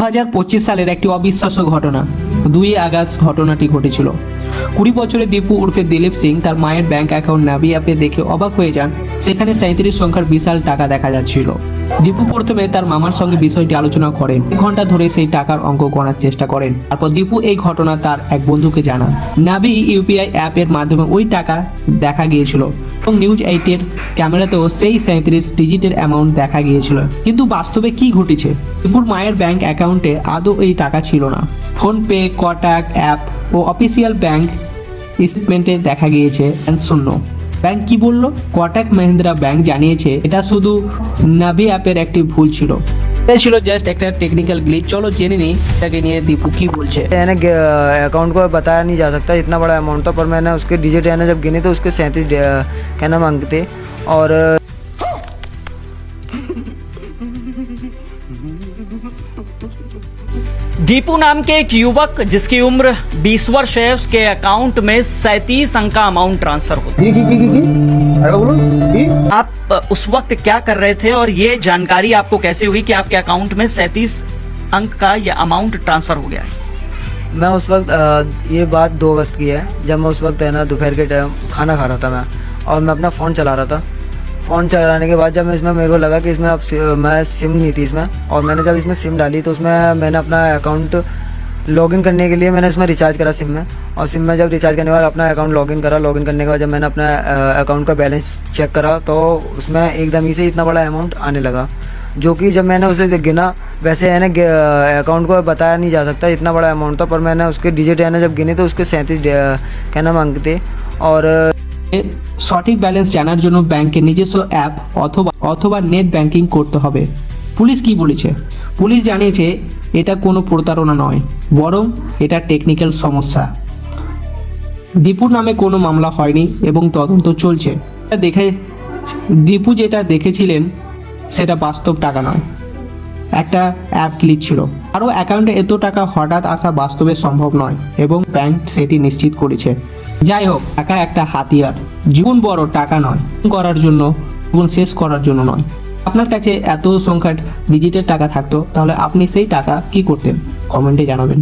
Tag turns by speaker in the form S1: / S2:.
S1: 2025 সালের একটি অবিশ্বাস্য ঘটনা 2 আগস্ট ঘটনাটি ঘটেছিল। 20 বছরের দীপু উর্ফে দিলীপ সিং তার মায়ের ব্যাংক অ্যাকাউন্ট নাভি অ্যাপে দেখে অবাক হয়ে যান। সেখানে 37 সংখ্যার বিশাল টাকা দেখা যাচ্ছিল। দীপু প্রথমে তার মামার সঙ্গে বিষয়টি আলোচনা করেন। 1 ঘন্টা ধরে সেই টাকার অঙ্ক করার চেষ্টা করেন। তারপর দীপু এই ঘটনা তার এক বন্ধুকে জানান। নাভি ইউপিআই অ্যাপের মাধ্যমে ওই টাকা দেখা গিয়েছিল এবং নিউজ 8 এর ক্যামেরাতেও সেই 37 ডিজিটের অ্যামাউন্ট দেখা গিয়েছিল। কিন্তু বাস্তবে কি ঘটেছে? দীপুর মায়ের ব্যাংক অ্যাকাউন্টে আদৌ এই টাকা ছিল না। ফোনপে, কটাক অ্যাপ ও অফিসিয়াল ব্যাংক স্টেটমেন্টে দেখা গিয়েছে শূন্য। ব্যাংক কি বলল? কোটাক মাহিন্দ্রা ব্যাংক জানিয়েছে এটা শুধু নাভি অ্যাপের একটি ভুল ছিল। এটা ছিল জাস্ট একটা টেকনিক্যাল গ্লিচ। চলো জেনে নিই এটাকে নিয়ে দীপু কি বলছে।
S2: यानी अकाउंट को बताया नहीं जा सकता, इतना बड़ा अमाउंट था, पर मैंने उसके डिजिट यानी जब गिने तो उसके 37 कहना मांगते थे। और
S3: दीपू नाम के एक युवक जिसकी उम्र 20 वर्ष है, उसके अकाउंट में 37 अंक का अमाउंट ट्रांसफर होता है। आप उस वक्त क्या कर रहे थे और ये जानकारी आपको कैसे हुई कि आपके अकाउंट में 37 अंक का ये अमाउंट ट्रांसफर हो गया है?
S2: मैं उस वक्त ये बात 2 अगस्त की है, जब मैं उस वक्त है ना दोपहर के टाइम खाना खा रहा था मैं, और मैं अपना फ़ोन चला रहा था। फ़ोन चलाने के बाद जब मैं इसमें मेरे को लगा कि इसमें अब मैं सिम नहीं थी इसमें, और मैंने जब इसमें सिम डाली तो उसमें मैंने अपना अकाउंट लॉगिन करने के लिए मैंने इसमें रिचार्ज करा सिम में, और सिम में जब रिचार्ज करने के बाद अपना अकाउंट लॉगिन करा। लॉगिन करने के बाद जब मैंने अपना अकाउंट का बैलेंस चेक करा तो उसमें एकदम ही से इतना बड़ा अमाउंट आने लगा, जो कि जब मैंने उसे गिना, वैसे है ना अकाउंट को बताया नहीं जा सकता, इतना बड़ा अमाउंट था, पर मैंने उसके डिजिट है ना जब गिने तो उसके 37 कहना मांगते थे। और
S1: সঠিক ব্যালেন্স জানার জন্য ব্যাংকের নিজস্ব অ্যাপ অথবা নেট ব্যাংকিং করতে হবে। পুলিশ কি বলেছে? পুলিশ জানিয়েছে এটা কোনো প্রতারণা নয়, বরং এটা টেকনিক্যাল সমস্যা। দীপুর নামে কোনো মামলা হয়নি এবং তদন্ত চলছে। দীপু যেটা দেখেছিলেন সেটা বাস্তব টাকা নয়, একটা অ্যাপ গ্লিচ ছিল। আরও অ্যাকাউন্টে এত টাকা হঠাৎ আসা বাস্তবে সম্ভব নয় এবং ব্যাংক সেটি নিশ্চিত করেছে। যাই হোক, টাকা একটা হাতিয়ার। জীবন বড় টাকা নয় করার জন্য, জীবন শেষ করার জন্য নয়। আপনার কাছে এত সংখ্যার ডিজিটের টাকা থাকতো, তাহলে আপনি সেই টাকা কি করতেন? কমেন্টে জানাবেন।